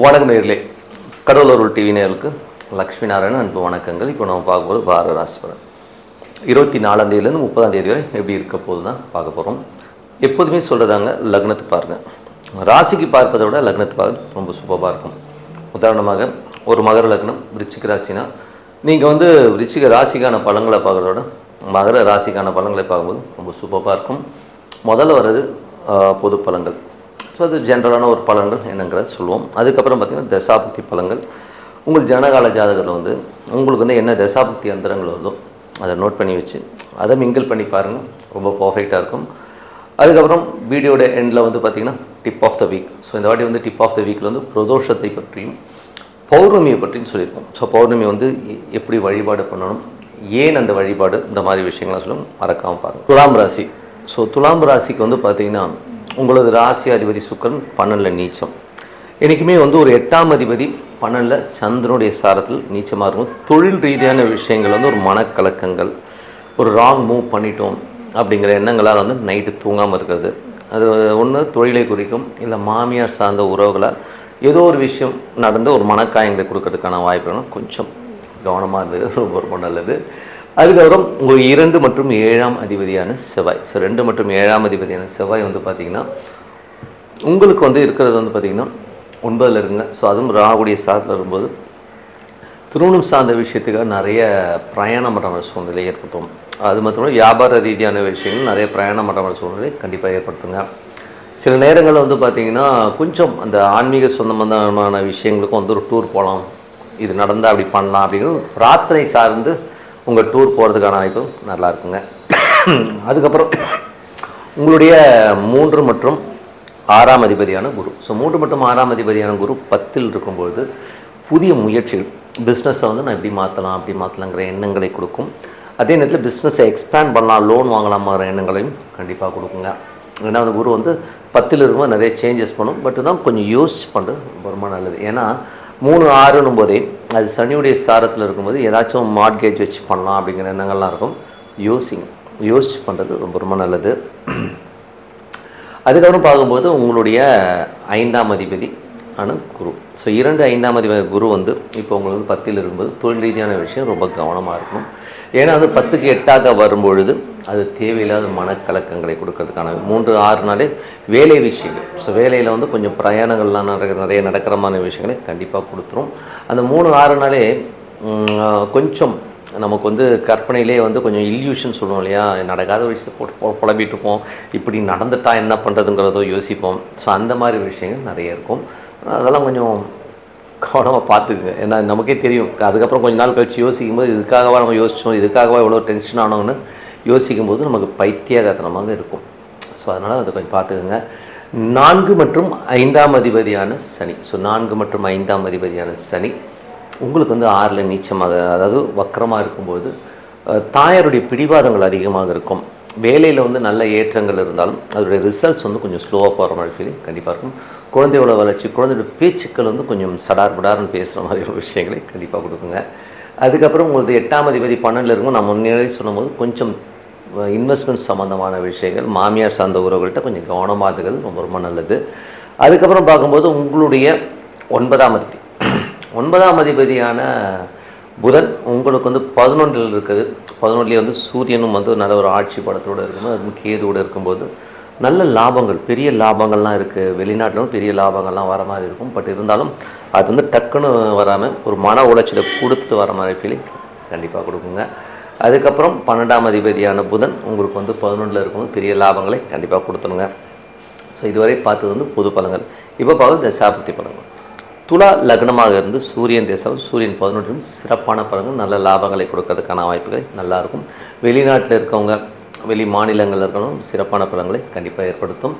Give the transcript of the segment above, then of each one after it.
வணக்கம் நேயர்களே, கடவுளூர் டிவி நேயர்களுக்கு லக்ஷ்மி நாராயணன் அன்பு வணக்கங்கள். இப்போ நம்ம பார்க்கும்போது வார ராசி பலன் 24ஆம் தேதியிலேருந்து 30ஆம் தேதி வரை எப்படி இருக்க போது தான் பார்க்க போகிறோம். எப்போதுமே சொல்கிறதாங்க, லக்னத்தை பாருங்கள். ராசிக்கு பார்ப்பதை விட லக்னத்தை பார்க்க ரொம்ப சூப்பராக இருக்கும். உதாரணமாக ஒரு மகர லக்னம் விருச்சிக ராசினா நீங்கள் விருச்சிக ராசிக்கான பலன்களை பார்க்குறத விட மகர ராசிக்கான பலன்களை பார்க்கும்போது ரொம்ப சூப்பராக இருக்கும். முதல்ல வர்றது பொது பலன்கள். ஸோ அது ஜென்ரலான ஒரு பலன்கள் என்னங்கிறத சொல்லுவோம். அதுக்கப்புறம் பார்த்திங்கன்னா தசாபக்தி பலன்கள். உங்கள் ஜனகால ஜாதகத்தில் உங்களுக்கு என்ன தசாபக்தி அந்தரங்கள் வருதோ அதை நோட் பண்ணி வச்சு அதை மிங்கிள் பண்ணி பாருங்கள், ரொம்ப பர்ஃபெக்டாக இருக்கும். அதுக்கப்புறம் வீடியோட எண்டில் பார்த்திங்கன்னா tip of the week. So இந்த வாட்டி டிப் ஆஃப் த வீக்கில் பிரதோஷத்தை பற்றியும் பௌர்ணமியை பற்றியும் சொல்லியிருக்கோம். ஸோ பௌர்ணமி எப்படி வழிபாடு பண்ணணும், ஏன் அந்த வழிபாடு, இந்த மாதிரி விஷயங்கள்லாம் சொல்லுவோம், மறக்காமல் பாருங்கள். துலாம் ராசி. ஸோ துலாம் ராசிக்கு பார்த்திங்கன்னா உங்களது ராசி அதிபதி சுக்கிரன் 12 நீச்சம். என்றைக்குமே ஒரு 8ஆம் அதிபதி 12 சந்திரனுடைய சாரத்தில் நீச்சமாக இருக்கும். தொழில் ரீதியான விஷயங்கள் ஒரு மனக்கலக்கங்கள், ஒரு ராங் மூவ் பண்ணிட்டோம் அப்படிங்கிற எண்ணங்களால் நைட்டு தூங்காமல் இருக்கிறது. அது ஒன்று தொழிலை குறிக்கும், இல்லை மாமியார் சார்ந்த உறவுகளால் ஏதோ ஒரு விஷயம் நடந்து ஒரு மனக்காயங்களை கொடுக்கறதுக்கான வாய்ப்புகள் கொஞ்சம் கவனமாக இருந்தது ரொம்ப ரொம்ப நல்லது. அதுக்கப்புறம் உங்களுக்கு 2 மற்றும் 7ஆம் அதிபதியான செவ்வாய். ஸோ 2 மற்றும் 7ஆம் அதிபதியான செவ்வாய் பார்த்திங்கன்னா உங்களுக்கு இருக்கிறது பார்த்திங்கன்னா 9ல் இருக்குங்க. ஸோ அதுவும் ராகுடைய சாரத்தில் இருக்கும்போது திருமணம் சார்ந்த விஷயத்துக்காக நிறைய பிரயாணம் பண்ணுற சூழ்நிலை ஏற்படுத்தும். அது மட்டும் வியாபார ரீதியான விஷயங்கள் நிறைய பிரயாணம் பண்ணுற சூழ்நிலை கண்டிப்பாக ஏற்படுத்துங்க. சில நேரங்களில் பார்த்திங்கன்னா கொஞ்சம் அந்த ஆன்மீக சொந்தமான விஷயங்களுக்கும் ஒரு டூர் போகலாம், இது நடந்தால் அப்படி பண்ணலாம் அப்படிங்கிறது பிரார்த்தனை சார்ந்து உங்கள் டூர் போகிறதுக்கான வாய்ப்பு நல்லா இருக்குங்க. அதுக்கப்புறம் உங்களுடைய 3 மற்றும் 6ஆம் அதிபதியான குரு. ஸோ 3 மற்றும் 6ஆம் அதிபதியான குரு 10ல் இருக்கும்பொழுது புதிய முயற்சிகள், பிஸ்னஸை நான் இப்படி மாற்றலாம் அப்படி மாற்றலாங்கிற எண்ணங்களை கொடுக்கும். அதே நேரத்தில் பிஸ்னஸை எக்ஸ்பேண்ட் பண்ணலாம், லோன் வாங்கலாமாங்கிற எண்ணங்களையும் கண்டிப்பாக கொடுக்குங்க. ஏன்னா குரு 10ல் இருக்கும்போது நிறைய சேஞ்சஸ் பண்ணும். பட் தான் கொஞ்சம் யோசிச்சு பண்ணுறது ரொம்ப நல்லது. ஏன்னா 3, 6ன்னும் போதே அது சனியுடைய சாரத்தில் இருக்கும்போது ஏதாச்சும் மார்ட்கேஜ் வச்சு பண்ணலாம் அப்படிங்கிற எண்ணங்கள்லாம் இருக்கும். யோசிச்சு பண்ணுறது ரொம்ப ரொம்ப நல்லது. அதுக்கப்புறம் பார்க்கும்போது உங்களுடைய 5ஆம் அதிபதி குரு. ஸோ 2, 5ஆம் அதிபதி குரு இப்போ உங்களுக்கு 10ல் இருக்கும்போது தொழில் ரீதியான விஷயம் ரொம்ப கவனமாக இருக்கணும். ஏன்னா 10க்கு 8ஆக வரும்பொழுது அது தேவையில்லாத மனக்கலக்கங்களை கொடுக்கறதுக்கான 3, 6நாலே வேலை விஷயங்கள். ஸோ வேலையில் கொஞ்சம் பிரயாணங்கள்லாம் நிறைய நடக்கிறமான விஷயங்களை கண்டிப்பாக கொடுத்துரும். அந்த 3, 6நாலே கொஞ்சம் நமக்கு கற்பனையிலே கொஞ்சம் இல்யூஷன் சொல்லுவோம் இல்லையா, நடக்காத விஷயத்தை போட்டு புலம்பிட்டு இருப்போம், இப்படி நடந்துட்டா என்ன பண்ணுறதுங்கிறதோ யோசிப்போம். ஸோ அந்த மாதிரி விஷயங்கள் நிறைய இருக்கும். அதெல்லாம் கொஞ்சம் கவனமாக பார்த்துக்குங்க. ஏன்னா நமக்கே தெரியும், அதுக்கப்புறம் கொஞ்ச நாள் கழிச்சு யோசிக்கும்போது இதுக்காகவா நம்ம யோசித்தோம், இதுக்காகவா இவ்வளோ டென்ஷன் ஆனோன்னு யோசிக்கும்போது நமக்கு பைத்தியகாரத்தனமாக இருக்கும். ஸோ அதனால் அதை கொஞ்சம் பார்த்துக்குங்க. 4 மற்றும் 5ஆம் அதிபதியான சனி. ஸோ 4 மற்றும் 5ஆம் அதிபதியான சனி உங்களுக்கு 6ல் நீச்சமாக, அதாவது வக்கரமாக இருக்கும்போது தாயாருடைய பிடிவாதங்கள் அதிகமாக இருக்கும். வேலையில் நல்ல ஏற்றங்கள் இருந்தாலும் அதோடைய ரிசல்ட்ஸ் கொஞ்சம் ஸ்லோவாக போகிற மாதிரி ஃபீலிங் கண்டிப்பாக இருக்கும். குழந்தையோட வளர்ச்சி, குழந்தையோட பேச்சுக்கள் கொஞ்சம் சடார்படார்னு பேசுகிற மாதிரி விஷயங்களை கண்டிப்பாக கொடுக்குங்க. அதுக்கப்புறம் உங்களுக்கு 8ஆம் அதிபதி 12ல் இருக்கும். நான் முன்னே சொல்லும்போது கொஞ்சம் இன்வெஸ்ட்மெண்ட் சம்மந்தமான விஷயங்கள், மாமியார் சார்ந்த உறவுகள்கிட்ட கொஞ்சம் கவனமாக இருக்கிறது ரொம்ப ரொம்ப நல்லது. அதுக்கப்புறம் பார்க்கும்போது உங்களுடைய 9ஆம் அதிபதியான புதன் உங்களுக்கு 11ல் இருக்குது. 11லேயே சூரியனும் நல்ல ஒரு ஆட்சி படத்தோடு இருக்கும்போது, அது கேதுவோடு இருக்கும்போது நல்ல லாபங்கள், பெரிய லாபங்கள்லாம் இருக்குது. வெளிநாட்டிலும் பெரிய லாபங்கள்லாம் வர மாதிரி இருக்கும். பட் இருந்தாலும் அது டக்குன்னு வராமல் ஒரு மன உளைச்சலை கொடுத்துட்டு வர மாதிரி ஃபீலிங் கண்டிப்பாக கொடுக்குங்க. அதுக்கப்புறம் 12ஆம் அதிபதியான புதன் உங்களுக்கு 11ல் இருக்கும்போது பெரிய லாபங்களை கண்டிப்பாக கொடுத்துருங்க. ஸோ இதுவரை பார்த்தது பொது பலன்கள். இப்போ பார்த்து தசாபக்தி பலன்கள். துலா லக்னமாக இருந்து சூரியன் தேசம், சூரியன் 11 சிறப்பான பலன்கள், நல்ல லாபங்களை கொடுக்கறதுக்கான வாய்ப்புகள் நல்லாயிருக்கும். வெளிநாட்டில் இருக்கவங்க, வெளி மாநிலங்களில் இருக்கணும், சிறப்பான பலன்களை கண்டிப்பாக ஏற்படுத்தும்.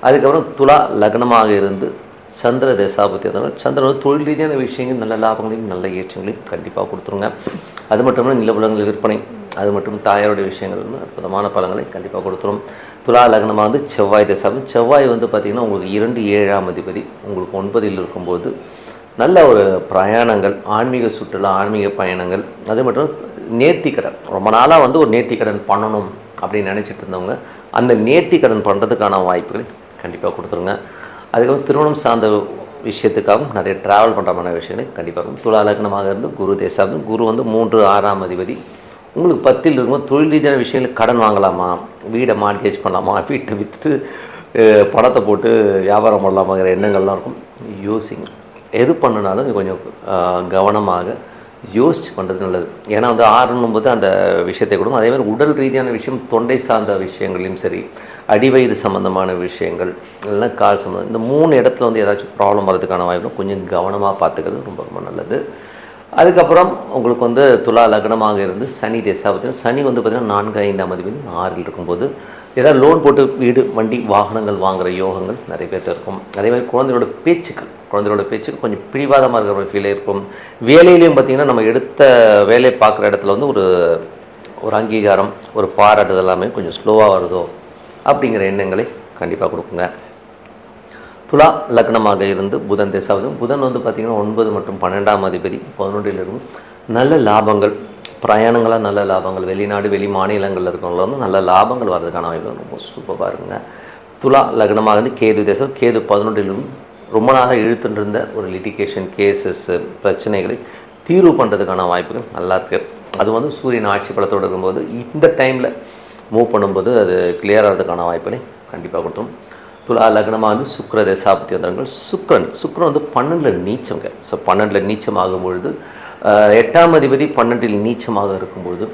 அதுக்கப்புறம் துலா லக்னமாக இருந்து சந்திர தசாபக்தி, அதனால் சந்திரன் தொழில் ரீதியான விஷயங்கள் நல்ல லாபங்களையும் நல்ல ஏற்றங்களையும் கண்டிப்பாக கொடுத்துருங்க. அது மட்டும் இல்லை நிலபுலங்கள் விற்பனை, அது மட்டும் தாயாருடைய விஷயங்கள் அற்புதமான பலன்களை கண்டிப்பாக கொடுத்துரும். துலா லக்னமாக செவ்வாய் தசாபக்தி. செவ்வாய் பார்த்திங்கன்னா உங்களுக்கு 2, 7ஆம் அதிபதி உங்களுக்கு 9ல் இருக்கும்போது நல்ல ஒரு பிரயாணங்கள், ஆன்மீக சுற்றுலா, ஆன்மீக பயணங்கள், அது மட்டும் நேர்த்திக்கடன், ரொம்ப நாளாக ஒரு நேர்த்திக்கடன் பண்ணணும் அப்படின்னு நினச்சிட்டு இருந்தவங்க அந்த நேர்த்திக்கடன் பண்ணுறதுக்கான வாய்ப்புகளை கண்டிப்பாக கொடுத்துருங்க. அதுக்கப்புறம் திருமணம் சார்ந்த விஷயத்துக்காகவும் நிறைய ட்ராவல் பண்ணுற மாதிரி விஷயங்களை கண்டிப்பாக இருக்கும். துலா லக்னமாக இருந்து குரு தேசாவும், குரு வந்து 3 6ஆம் அதிபதி. உங்களுக்கு 10ல் இருக்கும்போது தொழில் ரீதியான விஷயங்களுக்கு கடன் வாங்கலாமா, வீடை மார்கேஜ் பண்ணலாமா, வீட்டை விற்றுட்டு பணத்தை போட்டு வியாபாரம் பண்ணலாமாங்கிற எண்ணங்கள்லாம் இருக்கும். யோசிங்க. எது பண்ணினாலும் கொஞ்சம் கவனமாக யோசித்து பண்ணுறது நல்லது. ஏன்னா வந்து 6ன்னும்போது அந்த விஷயத்தை கொடுக்கும். அதேமாதிரி உடல் ரீதியான விஷயம், தொண்டை சார்ந்த விஷயங்களையும் சரி, அடிவயிறு சம்மந்தமான விஷயங்கள், இல்லைன்னா கால் சம்மந்தம், இந்த 3 இடத்துல வந்து ஏதாச்சும் ப்ராப்ளம் வரதுக்கான வாய்ப்பு கொஞ்சம் கவனமாக பார்த்துக்கிறது ரொம்ப ரொம்ப நல்லது. அதுக்கப்புறம் உங்களுக்கு வந்து துலா லக்னமாக இருந்து சனி தசாபத்தில், சனி வந்து பார்த்திங்கன்னா 4 5ஆம் அதிபதி 6ல் இருக்கும்போது ஏதாவது லோன் போட்டு வீடு வண்டி வாகனங்கள் வாங்குகிற யோகங்கள் நிறைய பேர்கிட்ட இருக்கும். அதேமாதிரி குழந்தைகளோட பேச்சுக்கள் கொஞ்சம் பிடிவாதமாக இருக்கிற மாதிரி ஃபீலே இருக்கும். வேலையிலையும் பார்த்திங்கன்னா நம்ம எடுத்த வேலையை பார்க்குற இடத்துல வந்து ஒரு அங்கீகாரம், ஒரு பாராட்டுதல் எல்லாமே கொஞ்சம் ஸ்லோவாக வருதோ அப்படிங்கிற எண்ணங்களை கண்டிப்பாக கொடுக்குங்க. துலா லக்னமாக இருந்து புதன் தசாவது, புதன் வந்து பார்த்திங்கன்னா 9 மற்றும் 12ஆம் அதிபதி 11ல் இருக்கும். நல்ல லாபங்கள், பிரயாணங்களாக நல்ல லாபங்கள், வெளிநாடு வெளி மாநிலங்களில் இருக்கிறவங்கள வந்து நல்ல லாபங்கள் வர்றதுக்கான வாய்ப்பு ரொம்ப சூப்பராக இருக்குங்க. துலா லக்னமாக இருந்து கேது தேசம், கேது 11லும் ரொம்ப நாளாக இழுத்துட்டு இருந்த ஒரு லிட்டிகேஷன் கேசஸ்ஸு பிரச்சனைகளை தீர்வு பண்ணுறதுக்கான வாய்ப்புகள் நல்லா இருக்குது. அது வந்து சூரியன் ஆட்சி பலத்தோடு இருக்கும்போது இந்த டைமில் மூவ் பண்ணும்போது அது கிளியர் ஆகிறதுக்கான வாய்ப்புகளை கண்டிப்பாக கொடுத்தோம். துலா லக்னமாக வந்து சுக்கிர தசாபத்தி வந்தவங்கள், சுக்கிரன் வந்து 12ல் நீச்சங்க. ஸோ 12ல் நீச்சம் ஆகும்பொழுது 8ஆம் அதிபதி 12ல் நீச்சமாக இருக்கும்பொழுது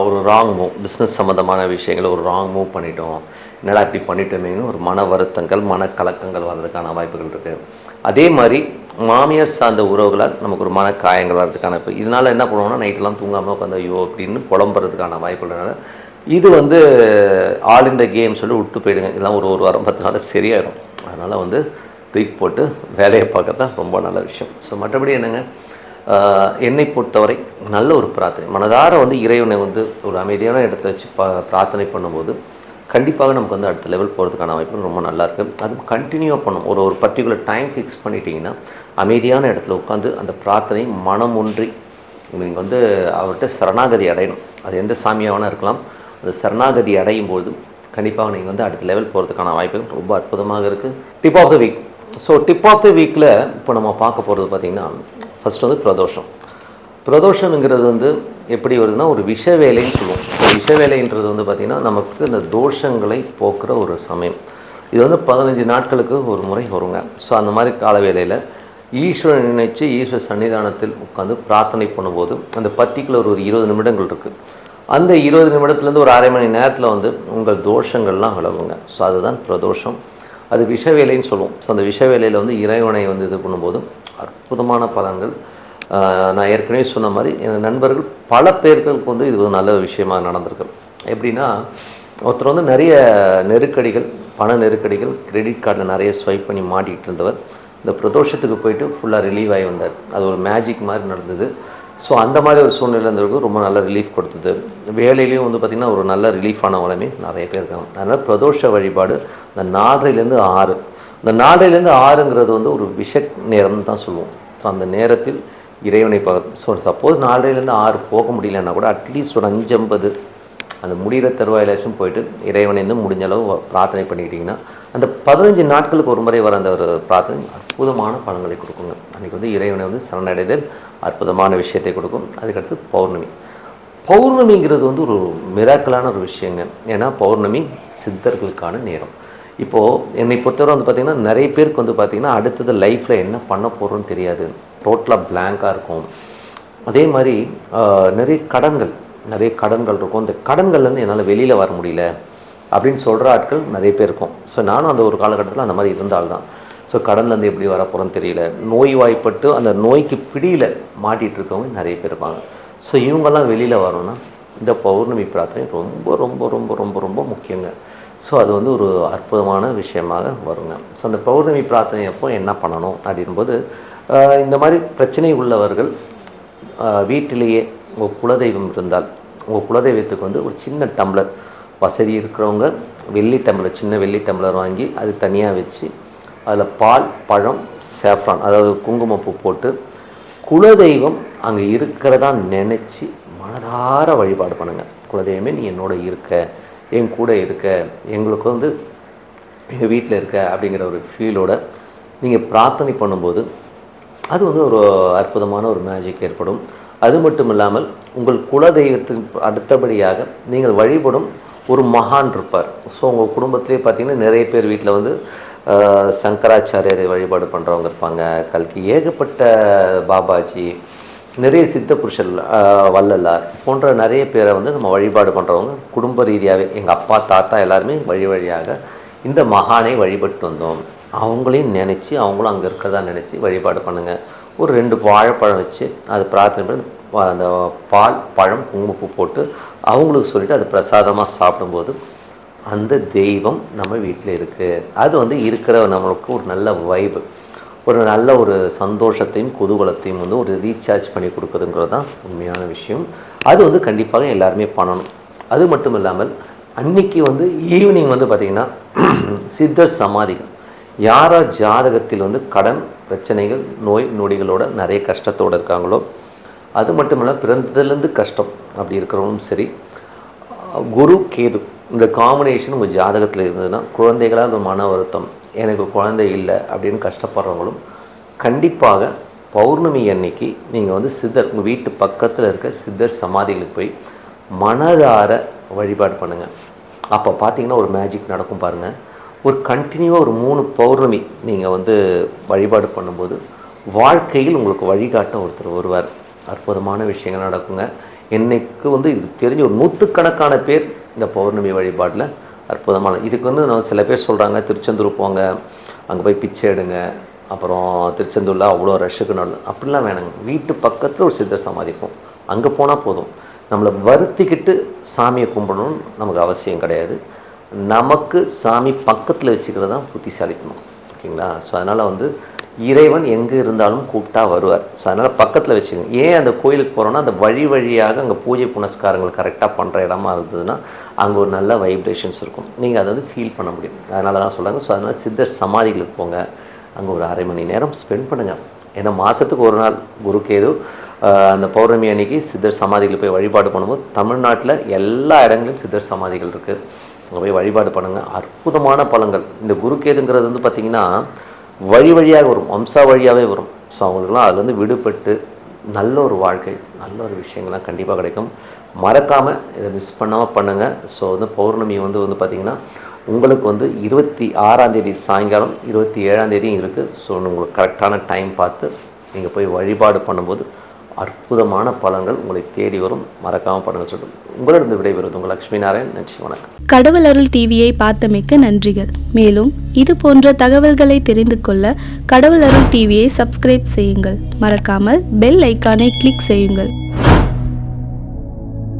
ஒரு ராங் மூவ், பிஸ்னஸ் சம்மந்தமான விஷயங்களை ஒரு ராங் மூவ் பண்ணிட்டோம், என்னடா இப்படி பண்ணிட்டோமேனு ஒரு மன வருத்தங்கள், மனக்கலக்கங்கள் வர்றதுக்கான வாய்ப்புகள் இருக்குது. அதே மாதிரி மாமியார் சார்ந்த உறவுகளால் நமக்கு ஒரு மன காயங்கள் வர்றதுக்கான, இப்போ இதனால் என்ன பண்ணுவோம்னா நைட்டெல்லாம் தூங்காமல் உட்காந்து ஐயோ அப்படின்னு புலம்புறதுக்கான வாய்ப்புகள்னால இது வந்து ஆல் இந்த கேம் சொல்லி விட்டு போயிடுங்க. இதெல்லாம் ஒரு வாரம் 10 நாள் சரியாயிடும். அதனால் வந்து தூக்கி போட்டு வேலையை பார்க்க தான் ரொம்ப நல்ல விஷயம். ஸோ மற்றபடி என்னங்க, என்னை பொறுத்தவரை நல்ல ஒரு பிரார்த்தனை, மனதார வந்து இறைவனை வந்து ஒரு அமைதியான இடத்துல வச்சு பிரார்த்தனை பண்ணும்போது கண்டிப்பாக நமக்கு வந்து அடுத்த லெவல் போகிறதுக்கான வாய்ப்பு ரொம்ப நல்லாயிருக்கு. அதுவும் கண்டினியூவாக பண்ணணும். ஒரு பர்டிகுலர் டைம் ஃபிக்ஸ் பண்ணிட்டீங்கன்னா அமைதியான இடத்துல உட்காந்து அந்த பிரார்த்தனை மனம் ஒன்றி நீங்கள் வந்து அவர்கிட்ட சரணாகதி அடையணும். அது எந்த சாமியாகனா இருக்கலாம். அந்த சரணாகதி அடையும் போது கண்டிப்பாக நீங்கள் வந்து அடுத்த லெவல் போகிறதுக்கான வாய்ப்புகள் ரொம்ப அற்புதமாக இருக்குது. Tip of the week. So tip of the வீக்கில் இப்போ நம்ம பார்க்க போகிறது பார்த்திங்கன்னா, ஃபஸ்ட்டு வந்து பிரதோஷம்ங்கிறது வந்து எப்படி வருதுன்னா ஒரு விஷ வேலைன்னு சொல்லுவோம். ஸோ விஷ வேலைன்றது வந்து பார்த்திங்கன்னா நமக்கு இந்த தோஷங்களை போக்குற ஒரு சமயம். இது வந்து 15 நாட்களுக்கு ஒரு முறை வருங்க. ஸோ அந்த மாதிரி கால வேளையில் ஈஸ்வரன் நினைச்சு ஈஸ்வர சன்னிதானத்தில் உட்காந்து பிரார்த்தனை பண்ணும்போது அந்த பர்டிகுலர் ஒரு 20 நிமிடங்கள் இருக்குது. அந்த 20 நிமிடத்துலேருந்து ஒரு அரை மணி நேரத்தில் வந்து உங்கள் தோஷங்கள்லாம் விலகுங்க. ஸோ அதுதான் பிரதோஷம். அது விஷ வேலைன்னு சொல்லுவோம். ஸோ அந்த விஷ வேலையில் வந்து இறைவனை வந்து இது பண்ணும்போது அற்புதமான பலன்கள். நான் ஏற்கனவே சொன்ன மாதிரி என் நண்பர்கள் பல பேர்களுக்கு வந்து இது ஒரு நல்ல விஷயமாக நடந்திருக்கு. எப்படின்னா, ஒருத்தர் வந்து நிறைய நெருக்கடிகள், பண நெருக்கடிகள், கிரெடிட் கார்டில் நிறைய ஸ்வைப் பண்ணி மாட்டிகிட்டு இருந்தவர் இந்த பிரதோஷத்துக்கு போயிட்டு ஃபுல்லாக ரிலீவ் ஆகி வந்தார். அது ஒரு மேஜிக் மாதிரி நடந்தது. ஸோ அந்த மாதிரி ஒரு சூழ்நிலை இருந்தவருக்கு ரொம்ப நல்ல ரிலீஃப் கொடுத்தது. வேலையிலையும் வந்து பார்த்திங்கன்னா ஒரு நல்ல ரிலீஃபானவங்களுமே நிறைய பேர் இருக்காங்க. அதனால் பிரதோஷ வழிபாடு இந்த 4லேருந்து 6, இந்த 4லேருந்து 6ங்கிறது வந்து ஒரு விஷ நேரம்னு தான் சொல்லுவோம். ஸோ அந்த நேரத்தில் இறைவனை பார்க்க, ஸோ சப்போஸ் 4லேருந்து 6 போக முடியலன்னா கூட அட்லீஸ்ட் ஒரு 5:50 அந்த முடிகிற தருவாயிலாச்சும் போயிட்டு இறைவனை வந்து முடிஞ்ச அளவு பிரார்த்தனை பண்ணிக்கிட்டிங்கன்னா அந்த 15 நாட்களுக்கு ஒரு முறை வர அந்த ஒரு பிரார்த்தனை அற்புதமான பலன்களை கொடுக்குங்க. அன்றைக்கி வந்து இறைவனை வந்து சரணடைதல் அற்புதமான விஷயத்தை கொடுக்கும். அதுக்கடுத்து பௌர்ணமிங்கிறது வந்து ஒரு மிராக்கலான ஒரு விஷயங்க. ஏன்னா பௌர்ணமி சித்தர்களுக்கான நேரம். இப்போது என்னை பொறுத்தவரை வந்து பார்த்திங்கன்னா நிறைய பேருக்கு வந்து பார்த்திங்கன்னா அடுத்தது லைஃப்பில் என்ன பண்ண போகிறோன்னு தெரியாது, டோட்டலாக பிளாங்காக இருக்கும். அதே மாதிரி நிறைய கடன்கள் இருக்கும். இந்த கடன்கள்லேருந்து என்னால் வெளியில் வர முடியல அப்படின்னு சொல்கிற ஆட்கள் நிறைய பேர் இருக்கும். ஸோ நானும் அந்த ஒரு காலகட்டத்தில் அந்த மாதிரி இருந்தால்தான். ஸோ கடன்லேருந்து எப்படி வரப்போகிறோன்னு தெரியல, நோய்வாய்ப்பட்டு அந்த நோய்க்கு பிடியில் மாட்டிகிட்டு இருக்கவங்க நிறைய பேர் இருப்பாங்க. ஸோ இவங்கெல்லாம் வெளியில் வரணும்னா இந்த பௌர்ணமி பிரார்த்தனை ரொம்ப ரொம்ப ரொம்ப ரொம்ப ரொம்ப முக்கியங்க. ஸோ அது வந்து ஒரு அற்புதமான விஷயமாக வருங்க. ஸோ அந்த பௌர்ணமி பிரார்த்தனை அப்போ என்ன பண்ணணும் அப்படின்போது, இந்த மாதிரி பிரச்சனை உள்ளவர்கள் வீட்டிலேயே உங்கள் குலதெய்வம் இருந்தால் உங்கள் குலதெய்வத்துக்கு வந்து ஒரு சின்ன டம்ளர், வசதி இருக்கிறவங்க வெள்ளி டம்ளர், சின்ன வெள்ளி டம்ளர் வாங்கி அது தனியாக வச்சு அதில் பால், பழம், சேஃப்ரான் அதாவது குங்குமப்பூ போட்டு குலதெய்வம் அங்கே இருக்கிறதா நினச்சி மனதார வழிபாடு பண்ணுங்கள். குலதெய்வமே நீ என்னோட இருக்க, என் கூட இருக்க, எங்களுக்கு வந்து எங்கள் வீட்டில் இருக்க அப்படிங்கிற ஒரு ஃபீலோட நீங்கள் பிரார்த்தனை பண்ணும்போது அது வந்து ஒரு அற்புதமான ஒரு மேஜிக் ஏற்படும். அது மட்டும் இல்லாமல் உங்கள் குலதெய்வத்துக்கு அடுத்தபடியாக நீங்கள் வழிபடும் ஒரு மகான் இருப்பார். ஸோ உங்கள் குடும்பத்திலே பார்த்தீங்கன்னா நிறைய பேர் வீட்டில் வந்து சங்கராச்சாரியரை வழிபாடு பண்ணுறவங்க இருப்பாங்க, கல்கி, ஏகப்பட்ட பாபாஜி, நிறைய சித்த புருஷர், வள்ளலார் போன்ற நிறைய பேரை வந்து நம்ம வழிபாடு பண்ணுறவங்க குடும்ப ரீதியாகவே எங்கள் அப்பா தாத்தா எல்லாருமே வழியாக இந்த மகானை வழிபட்டு வந்தோம். அவங்களையும் நினச்சி அவங்களும் அங்கே இருக்கிறதா நினச்சி வழிபாடு பண்ணுங்கள். ஒரு 2 வாழைப்பழம் வச்சு அது பிரார்த்தனை பண்ணி அந்த பால், பழம், குங்குமப்பூ போட்டு அவங்களுக்கு சொல்லிவிட்டு அது பிரசாதமாக சாப்பிடும்போது அந்த தெய்வம் நம்ம வீட்டில் இருக்குது. அது வந்து இருக்கிற நம்மளுக்கு ஒரு நல்ல வைப்பு, ஒரு நல்ல ஒரு சந்தோஷத்தையும் குதூகலத்தையும் வந்து ஒரு ரீசார்ஜ் பண்ணி கொடுக்குதுங்கிறது தான் உண்மையான விஷயம். அது வந்து கண்டிப்பாக எல்லாருமே பண்ணணும். அது மட்டும் இல்லாமல் அன்றைக்கி வந்து ஈவினிங் வந்து பார்த்திங்கன்னா சித்தர் சமாதிகள், யாரார் ஜாதகத்தில் வந்து கடன் பிரச்சனைகள், நோய் நொடிகளோட நிறைய கஷ்டத்தோடு இருக்காங்களோ, அது மட்டும் இல்லை பிறந்ததுலேருந்து கஷ்டம் அப்படி இருக்கிறவங்களும் சரி, குரு கேது இந்த காம்பினேஷன் உங்கள் ஜாதகத்தில் இருந்ததுன்னா குழந்தைகளால் மன வருத்தம், எனக்கு குழந்தை இல்லை அப்படின்னு கஷ்டப்படுறவங்களும் கண்டிப்பாக பௌர்ணமி அன்னைக்கு நீங்கள் வந்து சித்தர் உங்கள் வீட்டு பக்கத்தில் இருக்க சித்தர் சமாதிகளுக்கு போய் மனதார வழிபாடு பண்ணுங்கள். அப்போ பார்த்தீங்கன்னா ஒரு மேஜிக் நடக்கும் பாருங்கள். ஒரு கண்டினியூவாக ஒரு 3 பௌர்ணமி நீங்கள் வந்து வழிபாடு பண்ணும்போது வாழ்க்கையில் உங்களுக்கு வழிகாட்ட ஒருத்தர் வருவார். அற்புதமான விஷயங்கள் நடக்குங்க. என்னைக்கு வந்து இது தெரிஞ்ச ஒரு 100கணக்கான பேர் இந்த பௌர்ணமி வழிபாட்டில் அற்புதமான இதுக்கு வந்து நான் சில பேர் சொல்கிறாங்க திருச்செந்தூர் போங்க, அங்கே போய் பிச்சை எடுங்க, அப்புறம் திருச்செந்தூரில் அவ்வளோ ரஷ்ஷுக்கு நடக்கும், அப்படிலாம் வேணுங்க. வீட்டு பக்கத்தில் ஒரு சித்தர் சமாதிக்கும், அங்கே போனால் போதும். நம்மளை வருத்திக்கிட்டு சாமியை கும்பிடணும்னு நமக்கு அவசியம் கிடையாது. நமக்கு சாமி பக்கத்தில் வச்சுக்கிறது தான் புத்திசாலித்தனம், ஓகேங்களா? ஸோ அதனால் வந்து இறைவன் எங்கே இருந்தாலும் கூப்பிட்டா வருவார். ஸோ அதனால் பக்கத்தில் வச்சுக்கோங்க. ஏன் அந்த கோயிலுக்கு போகிறோன்னா அந்த வழியாக அங்கே பூஜை புனஸ்காரங்கள் கரெக்டாக பண்ணுற இடமா இருந்ததுன்னா அங்கே ஒரு நல்ல வைப்ரேஷன்ஸ் இருக்கும், நீங்கள் அதை வந்து ஃபீல் பண்ண முடியும். அதனால தான் சொல்கிறாங்க. ஸோ அதனால் சித்தர் சமாதிகளுக்கு போங்க, அங்கே ஒரு அரை மணி நேரம் ஸ்பெண்ட் பண்ணுங்கள். ஏன்னா மாதத்துக்கு ஒரு நாள் குருக்கேது அந்த பௌர்ணமி அன்னைக்கு சித்தர் சமாதிகள் போய் வழிபாடு பண்ணும்போது தமிழ்நாட்டில் எல்லா இடங்களிலும் சித்தர் சமாதிகள் இருக்குது, அங்கே போய் வழிபாடு பண்ணுங்கள். அற்புதமான பலன்கள். இந்த குருக்கேதுங்கிறது வந்து பார்த்திங்கன்னா வழியாக வரும், வம்சா வழியாகவே வரும். ஸோ அவங்களுக்குலாம் அதுலேருந்து விடுபட்டு நல்ல ஒரு வாழ்க்கை, நல்ல ஒரு விஷயங்கள்லாம் கண்டிப்பாக கிடைக்கும். மறக்காமல் இதை மிஸ் பண்ணாமல் பண்ணுங்கள். ஸோ வந்து பௌர்ணமி வந்து பார்த்திங்கன்னா உங்களுக்கு வந்து 26ஆம் தேதி சாயங்காலம், 27ஆம் தேதியும் இருக்குது. ஸோ உங்களுக்கு கரெக்டான டைம் பார்த்து நீங்கள் போய் வழிபாடு பண்ணும்போது அற்புதமான பலன்கள் உங்களை தேடி வரும். மறக்காமல் பண்ணுங்கள் சொல்லிட்டு உங்களிடம் விடைபெறுவது உங்கள் லக்ஷ்மி நாராயண். நன்றி, வணக்கம். கடவுள் அருள் டிவியை பார்த்தமைக்க நன்றிகள். மேலும் இது போன்ற தகவல்களை தெரிந்து கொள்ள கடவுள் அருள் டிவியை சப்ஸ்கிரைப் செய்யுங்கள். மறக்காமல் பெல் ஐக்கானை கிளிக் செய்யுங்கள்.